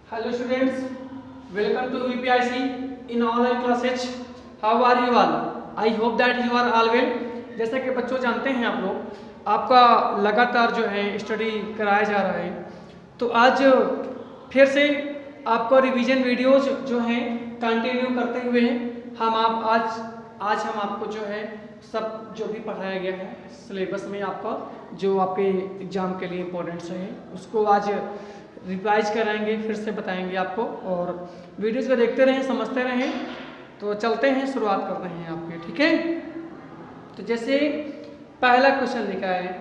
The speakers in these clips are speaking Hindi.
Hello students, welcome to VPIC in online classes. How are you all? I hope that you are all well. जैसा कि बच्चों जानते हैं आप लोग आपका लगातार जो है स्टडी कराया जा रहा है, तो आज फिर से आपको रिवीजन वीडियोज जो हैं कंटिन्यू करते हुए हम हम आपको जो है सब जो भी पढ़ाया गया है सिलेबस में आपका जो आपके एग्ज़ाम के लिए इम्पोर्टेंट्स है उसको आज रिवाइज कराएंगे, फिर से बताएंगे आपको। और वीडियोज़ को देखते रहें, समझते रहें। तो चलते हैं, शुरुआत करते हैं आपके, ठीक है। तो जैसे पहला क्वेश्चन लिखा है,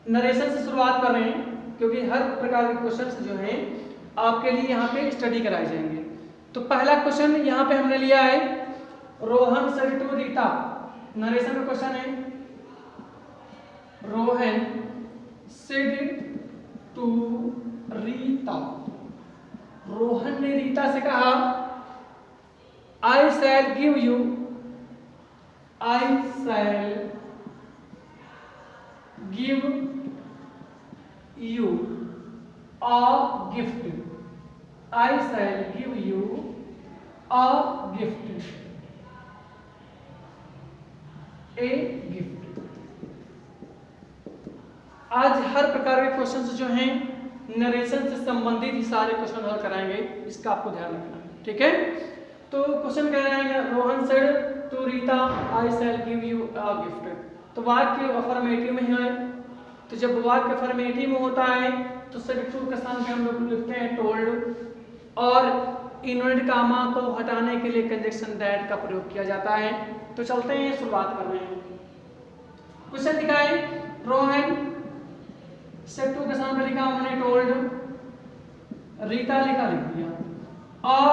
नरेशन से शुरुआत कर रहे हैं क्योंकि हर प्रकार के क्वेश्चन जो हैं आपके लिए यहाँ पे स्टडी कराए जाएंगे। तो पहला क्वेश्चन यहाँ पे हमने लिया है, Rohan said to Rita. Narration का क्वेश्चन है, रोहन सेड टू रीता। रोहन ने रीता से कहा, I shall give you, I shall give you a gift, I shall give you a gift, a gift. आज हर प्रकार के क्वेश्चंस जो हैं नरेशन से संबंधित ही सारे क्वेश्चन हल कराएंगे, इसका आपको ध्यान रखना है, ठीक है। तो क्वेश्चन कह रहे हैं, Rohan said to Rita, I shall give you a gift. तो वाक्य अफर्मेटिव में है, तो जब वाक्य अफर्मेटिव में होता है तो सेड टू के स्थान पे हम लोग लिखते हैं टोल्ड, और इनवर्टेड कामा को हटाने के लिए कंजक्शन दैट का प्रयोग किया जाता है। तो चलते हैं, शुरुआत कर रहे हैं। क्वेश्चन लिखा है, रोहन सेड टू के सामने लिखा हमने टोल्ड, रीता लिख दिया, और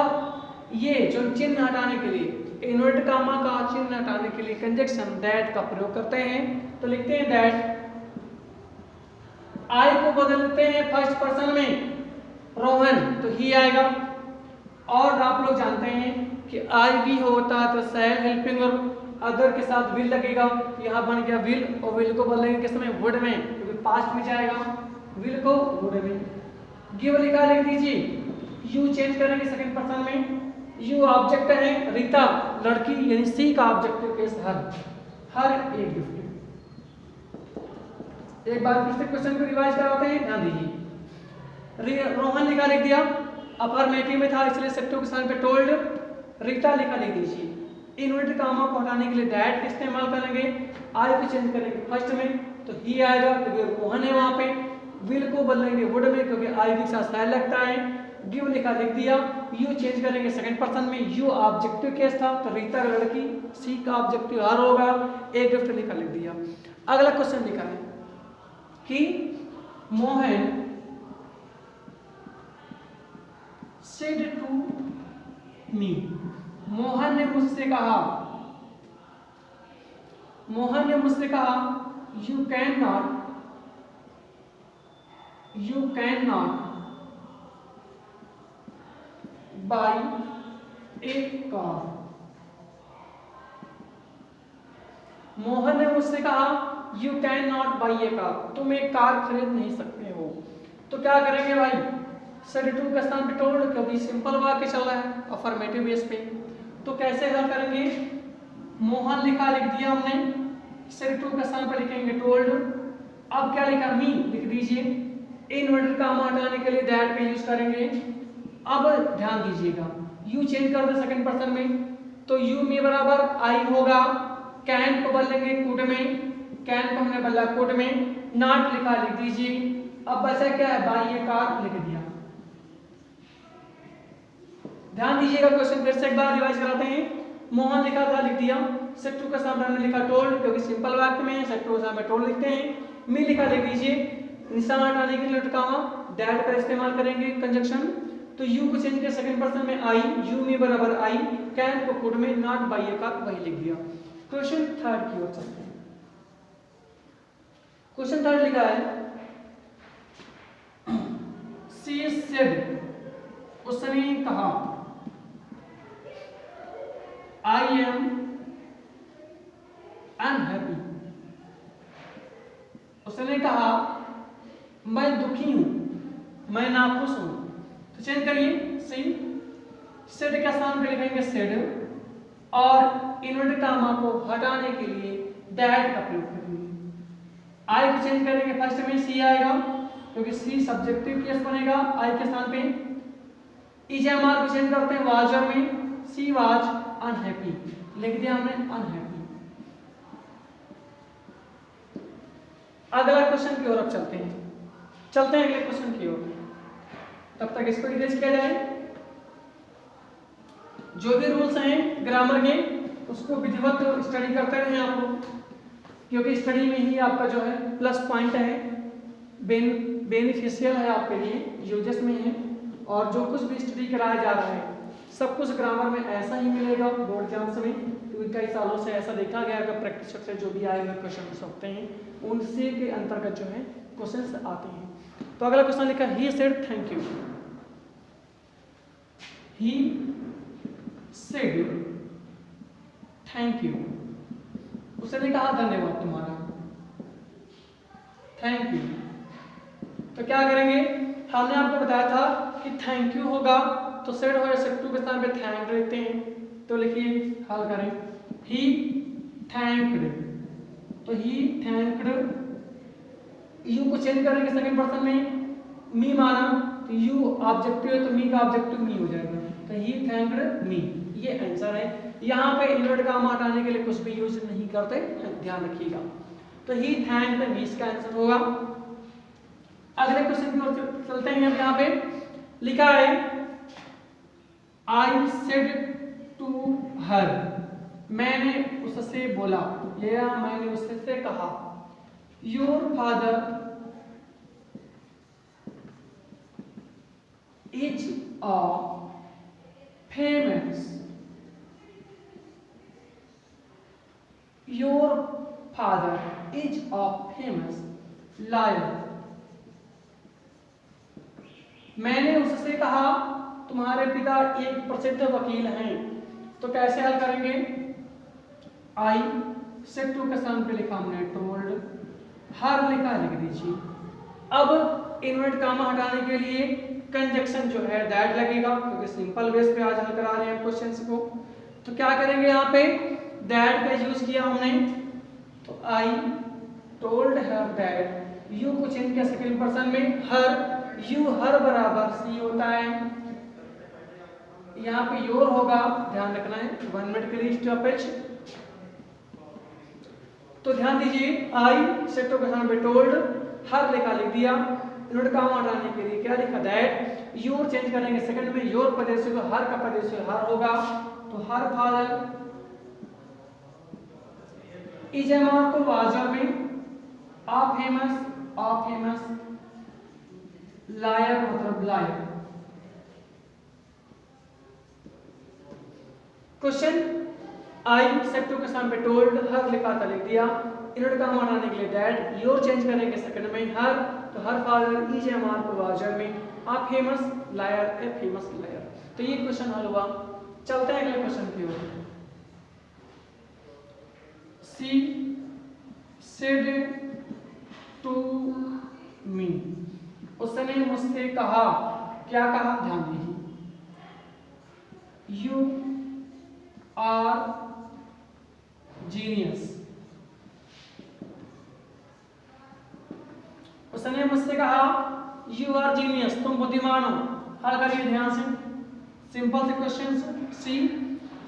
ये जो चिन्ह हटाने के लिए इन्वर्टेड कामा का चिन्ह हटाने के लिए कंजक्शन दैट का प्रयोग करते हैं। तो लिखते हैं दैट, आई को बदलते हैं फर्स्ट पर्सन में, रोहन तो ही आएगा, और आप लोग जानते हैं कि आई भी होता है तो शैल हेल्पिंग और अदर के साथ विल लगेगा, यहाँ बन गया विल, और विल को बदलेंगे किस में, वुड में, क्योंकि पास्ट में जाएगा, विल को वुड में। गिव लिखा, लिख दीजिए, यू चेंज करेंगे सेकंड पर्सन में, यू ऑब्जेक्ट है, रीता लड़की यानी सी का ऑब्जेक्टिव केस हर एक गिफ्ट। एक बार फिर से क्वेश्चन को रिवाइज कराते हैं, ध्यान दीजिए। रोहन लिखा, लिख दिया, अफर्मेटिव में था इसलिए सेड टू के स्थान पे टोल्ड, रीता लिखा, लिख दीजिए। इन्वर्टेड कामा को हटाने के लिए दैट का इस्तेमाल करेंगे, आई को चेंज करेंगे फर्स्ट में तो ही आएगा क्योंकि रोहन है वहां पे, विल को बदलेंगे वुड में क्योंकि आई के साथ शैल लगता है, गिव लिखा, लिख दिया, यू चेंज करेंगे सेकंड पर्सन में, यू ऑब्जेक्टिव केस था तो रीता लड़की, सी का ऑब्जेक्टिव हर होगा, ए गिफ्ट लिखा, लिख दिया। अगला क्वेश्चन लिखा है कि Mohan said to me, Mohan ने मुझसे कहा, मोहन ने मुझसे कहा, you can not buy a car. Mohan ने मुझसे कहा, you can not buy a car, तुम एक कार खरीद नहीं सकते हो। तो क्या करेंगे भाई, सेड टू के स्थान पे टोल्ड, क्योंकि सिंपल वाक्य चल रहा है अफर्मेटिव बेस पे। तो कैसे हल करेंगे, मोहन लिखा, लिख दिया हमने, सेड टू के स्थान पर लिखेंगे टोल्ड, अब क्या लिखा, मी लिख दीजिए, इन्वर्टेड कामा हटाने के लिए दैट का यूज करेंगे। अब ध्यान दीजिएगा, यू चेंज कर दे सेकंड पर्सन में तो यू में बराबर आई होगा, कैन को बदलेंगे कुड में, कैन को हमने बदला कुड में, नॉट लिखा, लिख दीजिए। अब बचा क्या है, बाई ए कार लिख दिया। ध्यान दीजिएगा, क्वेश्चन फिर से एक बार रिवाइज कराते हैं। मोहन लिखा था, लिख दिया, सेड टू का सामने हमने लिखा टोल्ड क्योंकि सिंपल वाक्य में है, सेड टू के सामने टोल्ड लिखते हैं, मी लिखा, लिख दीजिए, निशान हटाने के लिए लटकावा दैट का इस्तेमाल करेंगे कंजक्शन। तो यू को चेंज किया सेकंड पर्सन में आई, यू में बराबर आई, कैन को कुड में, नॉट बाई ए कार वही लिख दिया। क्वेश्चन थर्ड की ओर चलते हैं। क्वेश्चन थर्ड लिखा है, सी सेड, उसने कहा, आई एम अनहैप्पी, उसने कहा मैं दुखी हूं, मैं नाखुश हूं, तो चेंज करिए सी, सेड के स्थान पे लिखेंगे सेड, और इन्वर्टेड कामा को हटाने के लिए दैट का प्रयोग करेंगे। आई को चेंज करेंगे, फर्स्ट में सी आएगा क्योंकि सी सब्जेक्टिव केस बनेगा, आई के स्थान पे EJMR को चेंज करते हैं वाजर में, सी वाज अनहैप्पी, लिख दिया हमने अनहैप्पी। अगला क्वेश्चन की ओर अब चलते हैं अगले क्वेश्चन की ओर, तब तक इसको इरेज किया जाए। जो भी रूल्स हैं ग्रामर के उसको विधिवत स्टडी करते रहे आप लोग, क्योंकि स्टडी में ही आपका जो है प्लस पॉइंट है, बेनिफिशियल है आपके लिए, यूजेस में है। और जो कुछ भी स्टडी कराया जा रहा है सब कुछ ग्रामर में ऐसा ही मिलेगा बोर्ड एग्जाम्स में, क्योंकि कई सालों से ऐसा देखा गया कि प्रैक्टिस से जो भी आए हुए क्वेश्चन होते हैं उनसे के अंतर्गत जो है क्वेश्चंस आते हैं। तो अगला क्वेश्चन लिखा he said thank you, he said thank you, उसने कहा धन्यवाद तुम्हारा, थैंक यू। तो क्या करेंगे, हमने आपको बताया था कि थैंक यू होगा तो सेड हो या सेड टू के स्थान पे थैंक लिखते हैं। तो लिखिए हल करें, ही थैंक्ड, तो ही थैंक्ड, यू को चेंज करेंगे सेकंड पर्सन में, मी माना तो यू ऑब्जेक्टिव है तो मी का ऑब्जेक्टिव मी हो जाएगा, तो ही थैंक्ड मी, ये आंसर है। यहाँ पे इन्वर्ट कामा हटाने के लिए कुछ भी यूज नहीं करते, ध्यान रखिएगा। तो ही थैंक्ड मी इसका आंसर होगा। अगले क्वेश्चन की ओर चलते हैं। यहाँ पे लिखा है आई सेड टू हर, मैंने उससे बोला या मैंने उससे कहा, your father is a famous, your father is a famous liar, मैंने उससे कहा तुम्हारे पिता एक प्रसिद्ध वकील हैं। तो कैसे हल करेंगे, आई सेड टू के स्थान पे लिखा हमने टोल्ड, हर लिखा लिख दीजिए। अब इन्वर्ट कामा हटाने के लिए कंजक्शन जो है दैट लगेगा, क्योंकि सिंपल बेस पे आज हल करा रहे हैं क्वेश्चंस को। तो क्या करेंगे, यहाँ पे दैट का यूज किया हमने, तो I told her that, you को चेंज किया सेकंड पर्सन में, हर, यू हर बराबर सी होता है, यहाँ पे योर होगा, ध्यान रखना है, 1 मिनट के लिए स्टॉपेज। तो ध्यान दीजिए, आई सेड टू के स्थान पे टोल्ड, हर लिखा लिख दिया, इन्वर्ट कामा हटाने के लिए क्या लिखा दैट, योर चेंज करेंगे सेकंड में, योर पदेश तो हर का पदेश हर होगा, तो हर फादर इजेमा को वाजर में, आ फेमस लायर मतलब liar. Question I said to के स्थान पे टोल्ड, हर लिखा था लिख दिया, इन्वर्ट कामा हटाने के लिए दैट, योर चेंज करेंगे सेकंड में हर, तो हर फादर इजेमा को वाजर में, a famous lawyer, a famous lawyer. तो ये क्वेश्चन हल हुआ। चलते हैं अगले क्वेश्चन की ओर। सी सेड टू मी, उसने मुझसे कहा, क्या कहा, ध्यान दीजिए, यू आर जीनियस, उसने मुझसे कहा यू आर जीनियस, तुम बुद्धिमान हो। हल करिए ध्यान से, सिंपल से क्वेश्चन। सी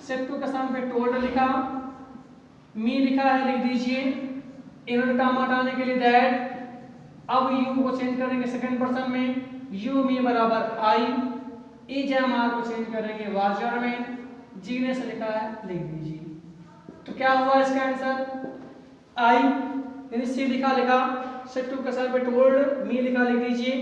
सेड टू के स्थान पे टोल्ड लिखा, मी लिखा है लिख दीजिए, इन्वर्ट कामा हटाने के लिए दैट, अब यू को चेंज करेंगे सेकंड पर्सन में, यू मी बराबर आई, इजेमा को चेंज करेंगे वाजर में, जीने से लिखा है लिख दीजिए। तो क्या हुआ इसका आंसर, आई यानी सी लिखा सेड टू के स्थान पे टोल्ड, मी लिखा लिख दीजिए,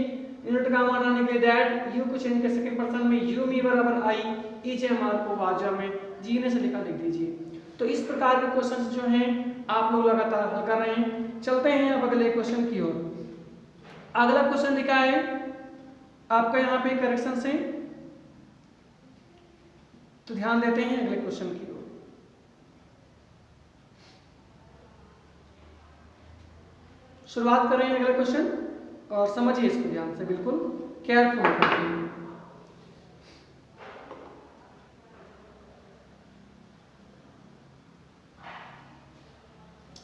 इन्वर्ट कामा हटाने के लिए दैट, यू को चेंज कर सेकंड पर्सन में, यू मी बराबर आई, इजेमा को वाजर में, जीने से लिखा लिख दीजिए। तो इस प्रकार के क्वेश्चंस जो हैं आप लोग लगातार हल कर रहे हैं। चलते हैं अब अगले क्वेश्चन की ओर। अगला क्वेश्चन लिखा है आपका यहाँ पे करेक्शन से, तो ध्यान देते हैं अगले क्वेश्चन की ओर। शुरुआत कर रहे हैं अगले क्वेश्चन। और समझिए इसको ध्यान से, बिल्कुल केयरफुल करके।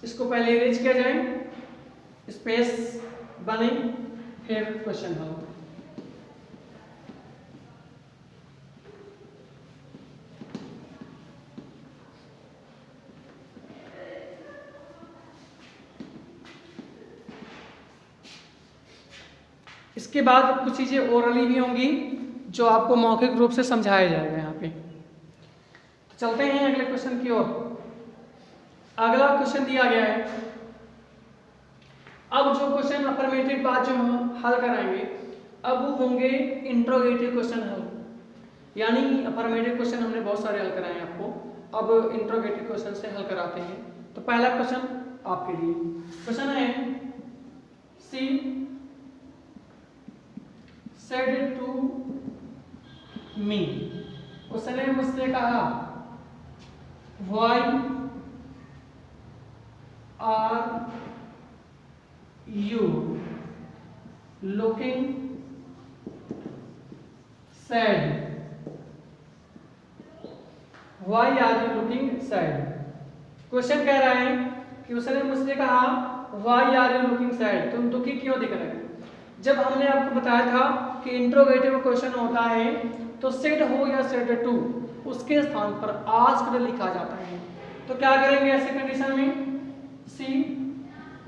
इसको पहले इरेज किया जाए, स्पेस बने, फिर क्वेश्चन हल। इसके बाद कुछ चीजें ओरली भी होंगी जो आपको मौखिक रूप से समझाया जाएगा यहाँ पे। तो चलते हैं अगले क्वेश्चन की ओर। अगला क्वेश्चन दिया गया है। अब जो क्वेश्चन अफर्मेटिव बात जो हम हल कराएंगे, अब वो होंगे इंट्रोगेटिव क्वेश्चन हल। यानी अफर्मेटिव क्वेश्चन हमने बहुत सारे हल कराए हैं आपको, अब इंट्रोगेटिव क्वेश्चन से हल कराते हैं। तो पहला क्वेश्चन आपके लिए क्वेश्चन है, सी सेड टू मी। उसने मुझसे कहा, why are you looking sad. Why are you looking sad. Question कह रहा है कि उसने मुझसे कहा, why are you looking sad, तुम दुखी क्यों दिख रहे हो। जब हमने आपको बताया था कि इंट्रोगेटिव क्वेश्चन होता है तो सेड हो या सेड टू, उसके स्थान पर आस्क्ड लिखा जाता है। तो क्या करेंगे ऐसे कंडीशन में, सी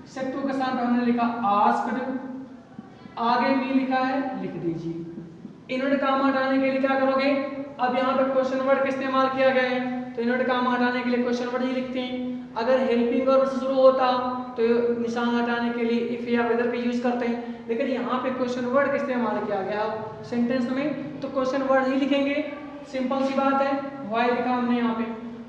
सेड टू के स्थान पर हमने लिखा आस्क्ड, आगे मी लिखा है, लिख दीजिए। इन्वर्ट कामा हटाने के लिए क्या करोगे, अब यहाँ पे क्वेश्चन वर्ड का इस्तेमाल किया गया है तो इन्वर्ट कामा हटाने के लिए क्वेश्चन वर्ड ही लिखते हैं। अगर हेल्पिंग वर्ब से शुरू होता तो निशान हटाने के लिए इफ या वेदर का यूज करते हैं, लेकिन यहाँ पे क्वेश्चन वर्ड का इस्तेमाल किया गया सेंटेंस में, तो क्वेश्चन वर्ड ही लिखेंगे। सिंपल सी बात है, व्हाई लिखा हमने यहाँ पे।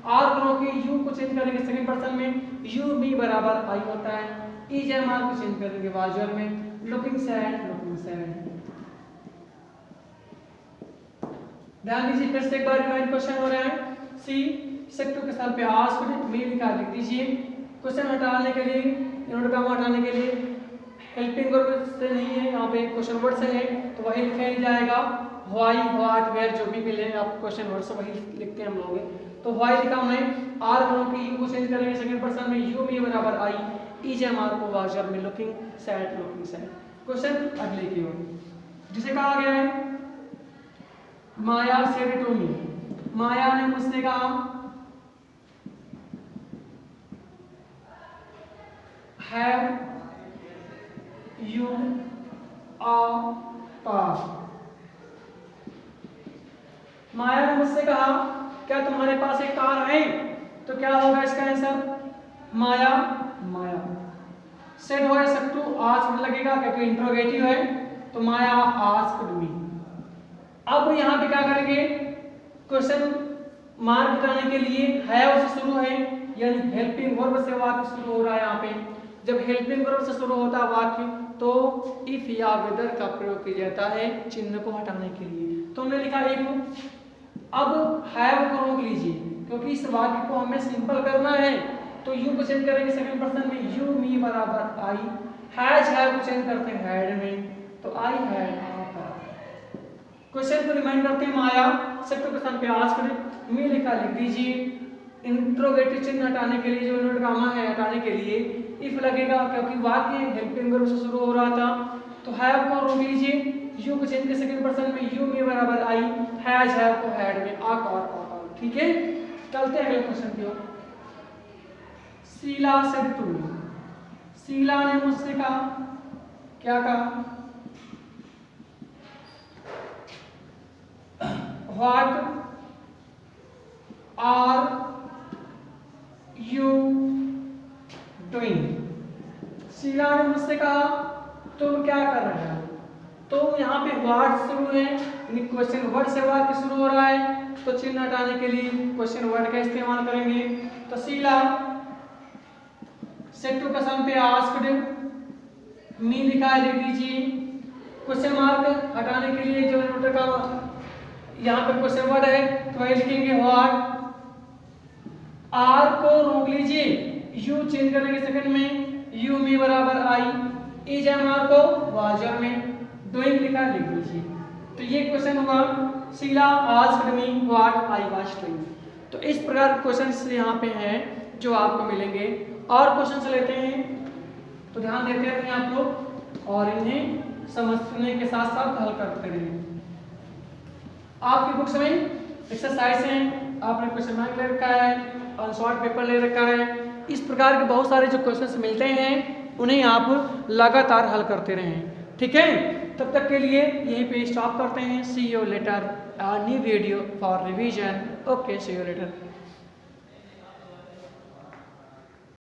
आर करो कि यू को चेंज करेंगे सेकंड पर्सन में, यू मी बराबर आई होता है। इज एम आर को चेंज करेंगे वाजर में, लुकिंग सैड, लुकिंग सैड। ध्यान दीजिए, फिर से एक बार रिमाइंड क्वेश्चन हो रहा है। सी सेड टू के स्थान पे आस्क्ड, मी लिखा, लिख दीजिए। क्वेश्चन हटाने के लिए, इन्वर्ट कामा हटाने के लिए हेल्पिंग वर्ब से नहीं है, यहाँ पे क्वेश्चन वर्ड से है तो वही लिखा जाएगा। व्हाई, व्हाट, वेयर जो भी मिले आप क्वेश्चन वर्ड से वही लिखते हैं हम लोग। तो व्हाई लिखा हमने, आर करो कि यू को चेंज करेंगे सेकंड पर्सन में, यू मी बराबर आई, इज एम आर को वाजर में, looking sad, looking sad. Question अगले की ओर, जिसे कहा गया है, माया सेड टू मी। माया ने मुझसे कहा, हैव यू आ कार। माया ने मुझसे कहा, क्या तुम्हारे पास एक कार है। तो क्या होगा इसका आंसर, माया, माया। सेड हो या सेड टू, आस्क्ड लगेगा क्योंकि इंट्रोगेटिव है, तो माया आस्क्ड मी। अब यहाँ पे क्या करेंगे, क्वेश्चन मार्क हटाने के लिए हैव से शुरू है, यानी हेल्पिंग वर्ब से वाक्य शुरू हो रहा है। यहाँ पे जब हेल्पिंग वर्ब से शुरू होता है वाक्य तो इफ या वेदर का प्रयोग किया जाता है चिन्ह को हटाने के लिए। तो हमने लिखा इफ, अब हैव को रोक लीजिए क्योंकि इस वाक्य को हमें सिंपल करना है, तो यू को चेंज करेंगे सेकंड पर्सन में, यू मी बराबर आई। हैज, हैव को चेंज करते हैं हैड में, तो आई हैड। क्वेश्चन को रिमाइंड करते हैं, माया सेड टू के स्थान पे आस्क्ड, मी लिखा, लिख दीजिए। इंट्रोगेटिव चिन्ह हटाने के लिए, जो इन्वर्ट कामा है हटाने के लिए इफ लगेगा क्योंकि वाक्य हेल्पिंग वर्ब से शुरू हो रहा था। तो हैव को रोक लीजिए, यू को चेंज के सेकंड पर्सन में, यू मी बराबर आई, हैज, हैव को हैड में, आक और। ठीक है, चलते हैं अगले क्वेश्चन की ओर। Sheela said to me. Sheela ने मुझसे कहा, क्या कहा, what are you doing. Sheela ने मुझसे कहा, तुम क्या कर रहे हो। तो यहाँ पे व्हाट शुरू है, यानी क्वेश्चन वर्ड से वाक्य शुरू हो रहा है, तो चिन्ह हटाने के लिए क्वेश्चन वर्ड का इस्तेमाल करेंगे। तो शीला सेड टू के स्थान पे आस्क्ड, मी लिखा है, लिख दीजिए। क्वेश्चन मार्क हटाने के लिए जो इन्वर्टर का यहाँ पे क्वेश्चन वर्ड है तो वही लिखेंगे व्हाट। आर को रोक लीजिए, यू चेंज करेंगे सेकंड में, यू मी बराबर आई, इज एमआर को वाज योर में, डूइंग लिखा लिख दीजिए। तो ये क्वेश्चन होगा Sheela asked me what I was doing. तो इस प्रकार के क्वेश्चन यहाँ पे हैं जो आपको मिलेंगे। और क्वेश्चन लेते हैं तो ध्यान देते रहें आप लोग और इन्हें समझने के साथ साथ हल करते रहें। आपकी बुक्स में एक्सरसाइज हैं, आपने क्वेश्चन बैंक ले रखा है और शॉर्ट पेपर ले रखा है। इस प्रकार के बहुत सारे जो क्वेश्चंस मिलते हैं उन्हें आप लगातार हल करते रहें, ठीक है। तब तक के लिए यहीं पे स्टॉप करते हैं। See you later, new video for revision. Okay, see you letter.